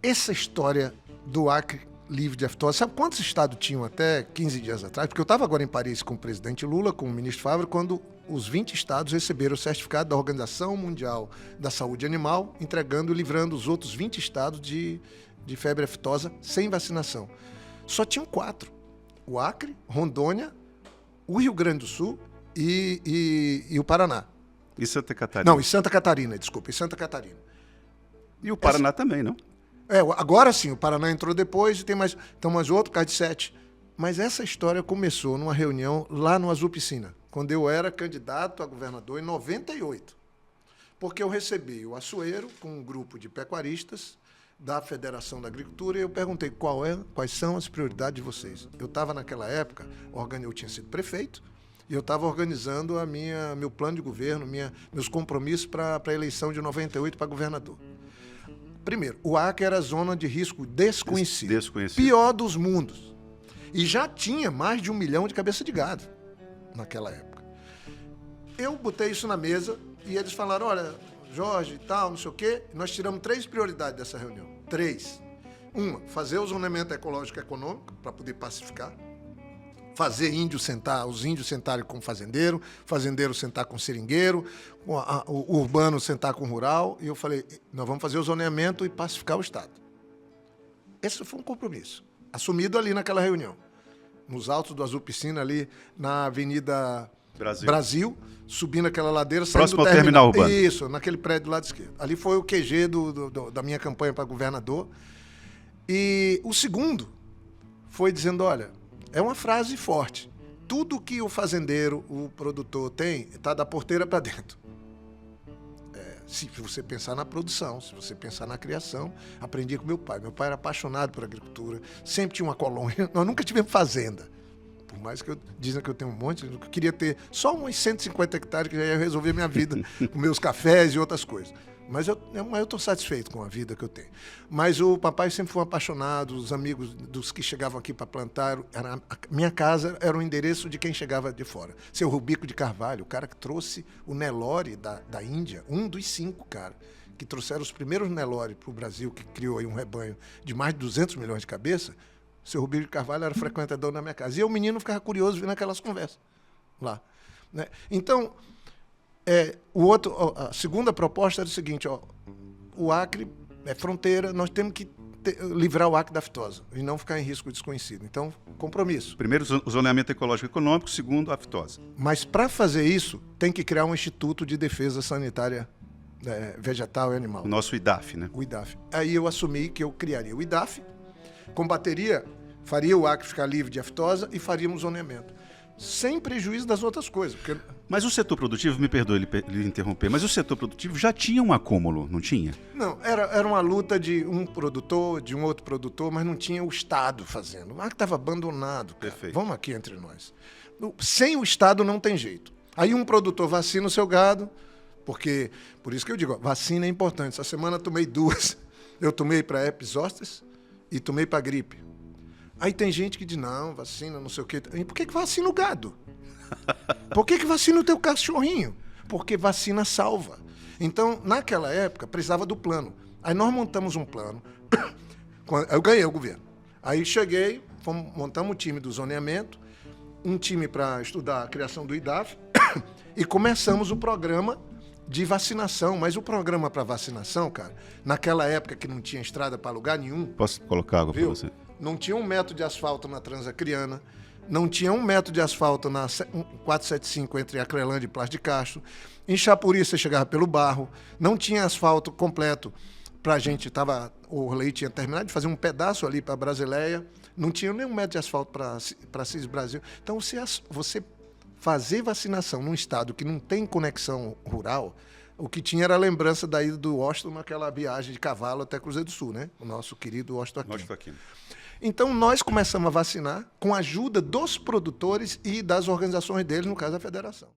essa história do Acre livre de aftosa, sabe quantos estados tinham até 15 dias atrás? Porque eu estava agora em Paris com o presidente Lula, com o ministro Favre, quando os 20 estados receberam o certificado da Organização Mundial da Saúde Animal, entregando e livrando os outros 20 estados de febre aftosa sem vacinação. Só tinham 4. O Acre, Rondônia, o Rio Grande do Sul e o Paraná. E Santa Catarina? Não, e Santa Catarina, desculpa, e Santa Catarina. E o Paraná também, não? Agora sim, o Paraná entrou depois e tem mais outro, caso de 7. Mas essa história começou numa reunião lá no Azul Piscina, quando eu era candidato a governador em 98. Porque eu recebi o Açoeiro com um grupo de pecuaristas da Federação da Agricultura e eu perguntei quais são as prioridades de vocês. Eu estava naquela época, eu tinha sido prefeito, e eu estava organizando meu plano de governo, meus compromissos para a eleição de 98 para governador. Primeiro, o Acre era zona de risco desconhecido. Pior dos mundos. E já tinha mais de 1 milhão de cabeça de gado naquela época. Eu botei isso na mesa e eles falaram, olha, Jorge e tal, não sei o quê. Nós tiramos 3 prioridades dessa reunião. 3. Uma, fazer o zoneamento ecológico e econômico para poder pacificar. Fazer os índios sentarem com o fazendeiro sentar com o seringueiro, o urbano sentar com o rural. E eu falei, nós vamos fazer o zoneamento e pacificar o Estado. Esse foi um compromisso, assumido ali naquela reunião. Nos altos do Azul Piscina, ali na Avenida Brasil subindo aquela ladeira, saindo próximo ao terminal urbano. Isso, naquele prédio do lado esquerdo. Ali foi o QG da minha campanha para governador. E o segundo foi dizendo, olha, é uma frase forte. Tudo que o fazendeiro, o produtor tem, está da porteira para dentro. Se você pensar na produção, se você pensar na criação, aprendi com meu pai. Meu pai era apaixonado por agricultura, sempre tinha uma colônia. Nós nunca tivemos fazenda. Por mais que dizem que eu tenho um monte, eu queria ter só uns 150 hectares que já ia resolver minha vida, com meus cafés e outras coisas. Mas eu estou satisfeito com a vida que eu tenho. Mas o papai sempre foi um apaixonado, os amigos dos que chegavam aqui para plantar, minha casa era o endereço de quem chegava de fora. Seu Rubico de Carvalho, o cara que trouxe o Nelore da Índia, um dos 5, cara, que trouxeram os primeiros Nelore para o Brasil, que criou aí um rebanho de mais de 200 milhões de cabeça. Seu Rubico de Carvalho era frequentador da minha casa. E o menino ficava curioso vendo aquelas conversas lá. Né? Então, a segunda proposta era o seguinte, o Acre é fronteira, nós temos que livrar o Acre da aftosa e não ficar em risco desconhecido. Então, compromisso. Primeiro, o zoneamento ecológico e econômico, segundo, a aftosa. Mas, para fazer isso, tem que criar um Instituto de Defesa Sanitária Vegetal e Animal. O nosso IDAF, né? O IDAF. Aí eu assumi que eu criaria o IDAF, faria o Acre ficar livre de aftosa e faríamos zoneamento. Sem prejuízo das outras coisas. Porque... Mas o setor produtivo, me perdoe lhe interromper, mas o setor produtivo já tinha um acúmulo, não tinha? Não, era uma luta de um produtor, de um outro produtor, mas não tinha o Estado fazendo. O Acre estava abandonado, cara. Perfeito. Vamos aqui entre nós. Sem o Estado não tem jeito. Aí um produtor vacina o seu gado, porque, por isso que eu digo, vacina é importante. Essa semana eu tomei 2. Eu tomei para herpes zoster e tomei para gripe. Aí tem gente que diz, não, vacina, não sei o quê. E por que vacina o gado? Por que vacina o teu cachorrinho? Porque vacina salva. Então, naquela época, precisava do plano. Aí nós montamos um plano. Eu ganhei o governo. Aí cheguei, montamos o time do zoneamento, um time para estudar a criação do IDAF e começamos o programa de vacinação. Mas o programa para vacinação, cara, naquela época que não tinha estrada para lugar nenhum... Posso colocar água para você? Não tinha 1 metro de asfalto na Transacriana, não tinha 1 metro de asfalto na 475 entre Acrelândia e Plácio de Castro. Em Chapuri você chegava pelo barro, não tinha asfalto completo para a gente, o Orley tinha terminado de fazer um pedaço ali para Brasileia, não tinha nem 1 metro de asfalto para CIS Brasil. Então você fazer vacinação num estado que não tem conexão rural, o que tinha era a lembrança da ida do Washington naquela viagem de cavalo até Cruzeiro do Sul, né? O nosso querido Washington Aquino. Então, nós começamos a vacinar com a ajuda dos produtores e das organizações deles, no caso, a federação.